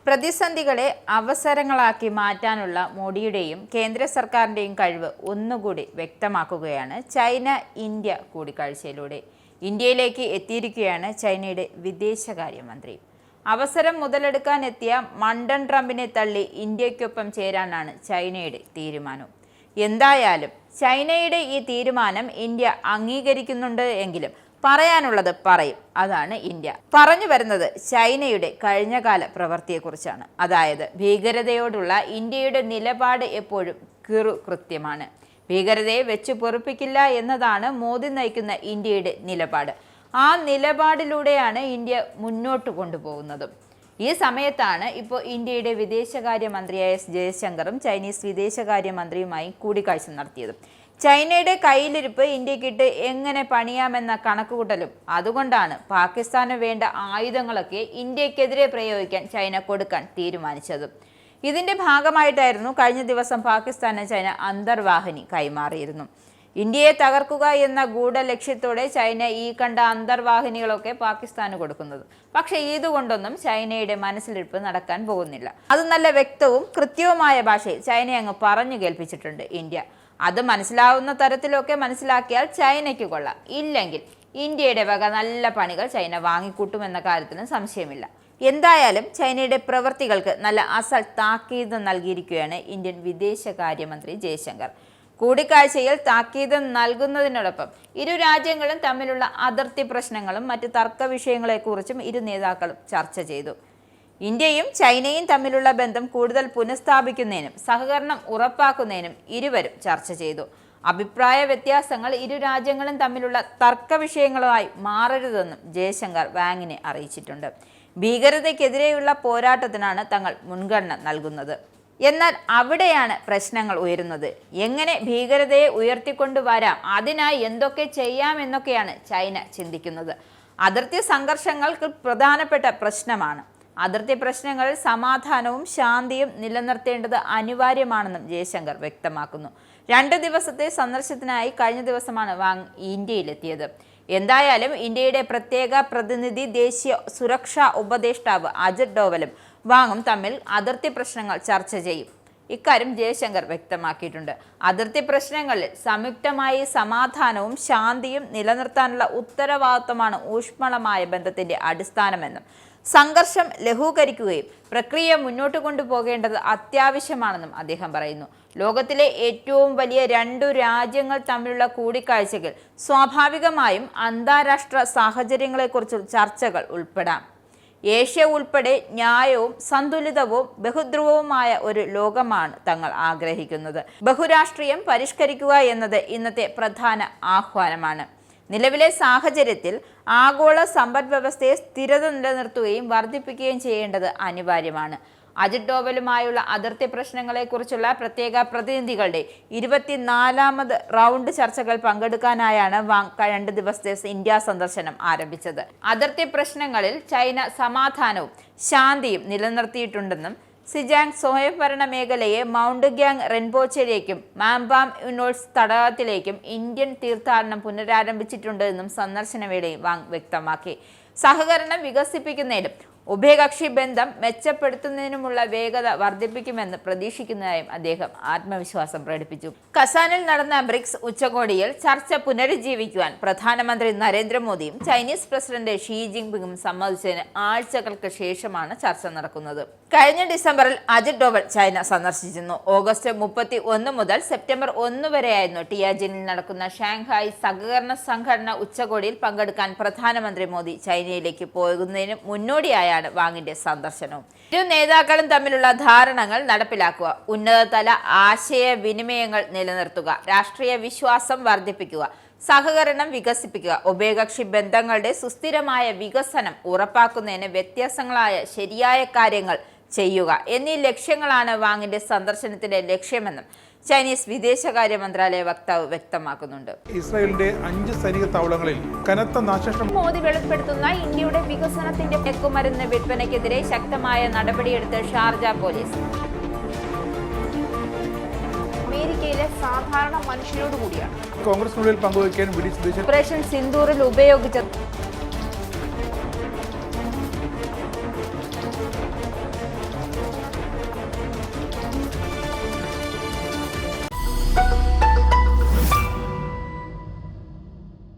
പ്രതിസന്ധികളെ അവസരങ്ങളാക്കി മാറ്റാനുള്ള മോഡിയുടെയും കേന്ദ്ര സർക്കാരിൻ്റെയും കഴിവ് ഒന്നുകൂടി വ്യക്തമാക്കുകയാണ് ചൈന ഇന്ത്യ കൂടിക്കാഴ്ചയിലൂടെ. ഇന്ത്യയിലേക്ക് എത്തിയിരിക്കുകയാണ് ചൈനയുടെ വിദേശകാര്യമന്ത്രി. അവസരം മുതലെടുക്കാനെത്തിയ മണ്ടൻ ട്രംപിനെ തള്ളി ഇന്ത്യയ്ക്കൊപ്പം ചേരാനാണ് ചൈനയുടെ തീരുമാനം. എന്തായാലും ചൈനയുടെ ഈ തീരുമാനം ഇന്ത്യ അംഗീകരിക്കുന്നുണ്ട് എങ്കിലും പറയാനുള്ളത് പറയും. അതാണ് ഇന്ത്യ പറഞ്ഞു വരുന്നത് ചൈനയുടെ കഴിഞ്ഞകാല പ്രവൃത്തിയെക്കുറിച്ചാണ്. അതായത് ഭീകരതയോടുള്ള ഇന്ത്യയുടെ നിലപാട് എപ്പോഴും കൃത്യമാണ്. ഭീകരതയെ വെച്ചു പൊറുപ്പിക്കില്ല എന്നതാണ് മോദി നയിക്കുന്ന ഇന്ത്യയുടെ നിലപാട്. ആ നിലപാടിലൂടെയാണ് ഇന്ത്യ മുന്നോട്ട് കൊണ്ടുപോകുന്നതും. ഈ സമയത്താണ് ഇപ്പോൾ ഇന്ത്യയുടെ വിദേശകാര്യമന്ത്രിയായ എസ് ജയശങ്കറും ചൈനീസ് വിദേശകാര്യമന്ത്രിയുമായി കൂടിക്കാഴ്ച നടത്തിയത്. ചൈനയുടെ കയ്യിലിരിപ്പ് ഇന്ത്യക്കിട്ട് എങ്ങനെ പണിയാമെന്ന കണക്കുകൂട്ടലും അതുകൊണ്ടാണ് പാകിസ്ഥാന് വേണ്ട ആയുധങ്ങളൊക്കെ ഇന്ത്യക്കെതിരെ പ്രയോഗിക്കാൻ ചൈന കൊടുക്കാൻ തീരുമാനിച്ചത്. ഇതിന്റെ ഭാഗമായിട്ടായിരുന്നു കഴിഞ്ഞ ദിവസം പാകിസ്ഥാന് ചൈന അന്തർവാഹിനി കൈമാറിയിരുന്നു. ഇന്ത്യയെ തകർക്കുക എന്ന ഗൂഢലക്ഷ്യത്തോടെ ചൈന ഈ കണ്ട അന്തർവാഹിനികളൊക്കെ പാകിസ്ഥാന് കൊടുക്കുന്നത്. പക്ഷെ ഇതുകൊണ്ടൊന്നും ചൈനയുടെ മനസ്സിലിരിപ്പ് നടക്കാൻ പോകുന്നില്ല. അത് നല്ല വ്യക്തവും കൃത്യവുമായ ഭാഷയിൽ ചൈന അങ്ങ് പറഞ്ഞു കേൾപ്പിച്ചിട്ടുണ്ട് ഇന്ത്യ. അത് മനസ്സിലാവുന്ന തരത്തിലൊക്കെ മനസ്സിലാക്കിയാൽ ചൈനയ്ക്ക് കൊള്ളാം. ഇല്ലെങ്കിൽ ഇന്ത്യയുടെ വക നല്ല പണികൾ ചൈന വാങ്ങിക്കൂട്ടുമെന്ന കാര്യത്തിന് സംശയമില്ല. എന്തായാലും ചൈനയുടെ പ്രവൃത്തികൾക്ക് നല്ല അസൽ താക്കീത് നൽകിയിരിക്കുകയാണ് ഇന്ത്യൻ വിദേശകാര്യമന്ത്രി ജയശങ്കർ. കൂടിക്കാഴ്ചയിൽ താക്കീത് നൽകുന്നതിനോടൊപ്പം ഇരു രാജ്യങ്ങളും തമ്മിലുള്ള അതിർത്തി പ്രശ്നങ്ങളും മറ്റ് തർക്ക വിഷയങ്ങളെക്കുറിച്ചും ഇരു നേതാക്കളും ചർച്ച ചെയ്തു. ഇന്ത്യയും ചൈനയും തമ്മിലുള്ള ബന്ധം കൂടുതൽ പുനഃസ്ഥാപിക്കുന്നതിനും സഹകരണം ഉറപ്പാക്കുന്നതിനും ഇരുവരും ചർച്ച ചെയ്തു. അഭിപ്രായ വ്യത്യാസങ്ങൾ ഇരു രാജ്യങ്ങളും തമ്മിലുള്ള തർക്ക വിഷയങ്ങളുമായി മാറരുതെന്നും ജയശങ്കർ വാങ്ങിനെ അറിയിച്ചിട്ടുണ്ട്. ഭീകരതയ്ക്കെതിരെയുള്ള പോരാട്ടത്തിനാണ് തങ്ങൾ മുൻഗണന നൽകുന്നത്. എന്നാൽ അവിടെയാണ് പ്രശ്നങ്ങൾ ഉയരുന്നത്. എങ്ങനെ ഭീകരതയെ ഉയർത്തിക്കൊണ്ടുവരാം, അതിനായി എന്തൊക്കെ ചെയ്യാമെന്നൊക്കെയാണ് ചൈന ചിന്തിക്കുന്നത്. അതിർത്തി സംഘർഷങ്ങൾക്ക് പ്രധാനപ്പെട്ട പ്രശ്നമാണ്. അതിർത്തി പ്രശ്നങ്ങളിൽ സമാധാനവും ശാന്തിയും നിലനിർത്തേണ്ടത് അനിവാര്യമാണെന്നും ജയശങ്കർ വ്യക്തമാക്കുന്നു. 2 ദിവസത്തെ സന്ദർശനത്തിനായി കഴിഞ്ഞ ദിവസമാണ് വാങ് ഇന്ത്യയിലെത്തിയത്. എന്തായാലും ഇന്ത്യയുടെ പ്രത്യേക പ്രതിനിധി ദേശീയ സുരക്ഷാ ഉപദേഷ്ടാവ് അജിത് ഡോവലും വാങ്ങും തമ്മിൽ അതിർത്തി പ്രശ്നങ്ങൾ ചർച്ച ചെയ്യും. ഇക്കാര്യം ജയശങ്കർ വ്യക്തമാക്കിയിട്ടുണ്ട്. അതിർത്തി പ്രശ്നങ്ങളിൽ സംയുക്തമായി സമാധാനവും ശാന്തിയും നിലനിർത്താനുള്ള ഉത്തരവാദിത്വമാണ് ഊഷ്മളമായ ബന്ധത്തിന്റെ അടിസ്ഥാനമെന്നും സംഘർഷം ലഘൂകരിക്കുകയും പ്രക്രിയ മുന്നോട്ട് കൊണ്ടുപോകേണ്ടത് അത്യാവശ്യമാണെന്നും അദ്ദേഹം പറയുന്നു. ലോകത്തിലെ ഏറ്റവും വലിയ 2 രാജ്യങ്ങൾ തമ്മിലുള്ള കൂടിക്കാഴ്ചകൾ സ്വാഭാവികമായും അന്താരാഷ്ട്ര സാഹചര്യങ്ങളെക്കുറിച്ചുള്ള ചർച്ചകൾ ഉൾപ്പെടാം. ഏഷ്യ ഉൾപ്പെടെ ന്യായവും സന്തുലിതവും ബഹുധ്രുവവുമായ ഒരു ലോകമാണ് തങ്ങൾ ആഗ്രഹിക്കുന്നത്. ബഹുരാഷ്ട്രീയം പരിഷ്കരിക്കുക എന്നത് ഇന്നത്തെ പ്രധാന ആഹ്വാനമാണ്. നിലവിലെ സാഹചര്യത്തിൽ ആഗോള സമ്പദ് വ്യവസ്ഥയെ സ്ഥിരത നിലനിർത്തുകയും വർദ്ധിപ്പിക്കുകയും ചെയ്യേണ്ടത് അനിവാര്യമാണ്. അജിത് ഡോവലുമായുള്ള അതിർത്തി പ്രശ്നങ്ങളെക്കുറിച്ചുള്ള പ്രത്യേക പ്രതിനിധികളുടെ 24ാമത് റൗണ്ട് ചർച്ചകൾ പങ്കെടുക്കാനായാണ് വാങ് 2 ദിവസത്തെ ഇന്ത്യ സന്ദർശനം ആരംഭിച്ചത്. അതിർത്തി പ്രശ്നങ്ങളിൽ ചൈന സമാധാനവും ശാന്തിയും നിലനിർത്തിയിട്ടുണ്ടെന്നും സിജാങ് സ്വയംഭരണ മേഖലയെ മൗണ്ട് ഗ്യാങ് റെൻപോച്ചയിലേക്കും മാംബാം യുനോൾസ് തടാകത്തിലേക്കും ഇന്ത്യൻ തീർത്ഥാടനം പുനരാരംഭിച്ചിട്ടുണ്ടെന്നും സന്ദർശന വേളയിൽ വാങ് വ്യക്തമാക്കി. സഹകരണം വികസിപ്പിക്കുന്നതിനും ഉഭയകക്ഷി ബന്ധം മെച്ചപ്പെടുത്തുന്നതിനുമുള്ള വേഗത വർദ്ധിപ്പിക്കുമെന്ന് പ്രതീക്ഷിക്കുന്നതായും അദ്ദേഹം ആത്മവിശ്വാസം പ്രകടിപ്പിച്ചു. കസാനിൽ നടന്ന ബ്രിക്സ് ഉച്ചകോടിയിൽ ചർച്ച പുനരുജ്ജീവിക്കുവാൻ പ്രധാനമന്ത്രി നരേന്ദ്രമോദിയും ചൈനീസ് പ്രസിഡന്റ് ഷീ ജിൻപിങ്ങും സമ്മതിച്ചതിന് ആഴ്ചകൾക്ക് ശേഷമാണ് ചർച്ച നടക്കുന്നത്. കഴിഞ്ഞ ഡിസംബറിൽ അജിത് ഡോവൽ ചൈന സന്ദർശിച്ചിരുന്നു. ഓഗസ്റ്റ് 31 മുതൽ സെപ്റ്റംബർ 1 വരെയായിരുന്നു ടിയാജിനിൽ നടക്കുന്ന ഷാങ്ഹായ് സഹകരണ സംഘടന ഉച്ചകോടിയിൽ പങ്കെടുക്കാൻ പ്രധാനമന്ത്രി മോദി ചൈനയിലേക്ക് പോകുന്നതിന് മുന്നോടിയായ വാങ്ങിന്റെ സന്ദർശനവും. ഇരു നേതാക്കളും തമ്മിലുള്ള ധാരണകൾ നടപ്പിലാക്കുക, ഉന്നതതല ആശയവിനിമയങ്ങൾ നിലനിർത്തുക, രാഷ്ട്രീയ വിശ്വാസം വർദ്ധിപ്പിക്കുക, സഹകരണം വികസിപ്പിക്കുക, ഉഭയകക്ഷി ബന്ധങ്ങളുടെ സുസ്ഥിരമായ വികസനം ഉറപ്പാക്കുന്നതിന് വ്യത്യസ്തങ്ങളായ ശരിയായ കാര്യങ്ങൾ ചെയ്യുക എന്നീ ലക്ഷ്യങ്ങളാണ് വാങ്ങിന്റെ സന്ദർശനത്തിന്റെ ലക്ഷ്യമെന്നും ചൈനീസ് വിദേശകാര്യ മന്ത്രാലയ വക്താവ് വ്യക്തമാക്കുന്നുണ്ട്. ഇസ്രായേലിന്റെ 5 സൈനിക താവളങ്ങളിൽ കനത്ത നാശനഷ്ടം. മോദി വെളിപ്പെടുത്തുന്ന ഇന്ത്യയുടെ വികസനത്തിന്റെ മയക്കുമരുന്ന് വിൽപ്പനയ്ക്കെതിരെ ശക്തമായ നടപടിയെടുത്ത് ഷാർജ പോലീസ്. അമേരിക്കയിലെ സാധാരണ മനുഷ്യരോട് കൂടിയാണ് കോൺഗ്രസിനുള്ളിൽ പങ്കുവയ്ക്കാൻ ഓപ്പറേഷൻ സിന്ദൂറിൽ ഉപയോഗിച്ച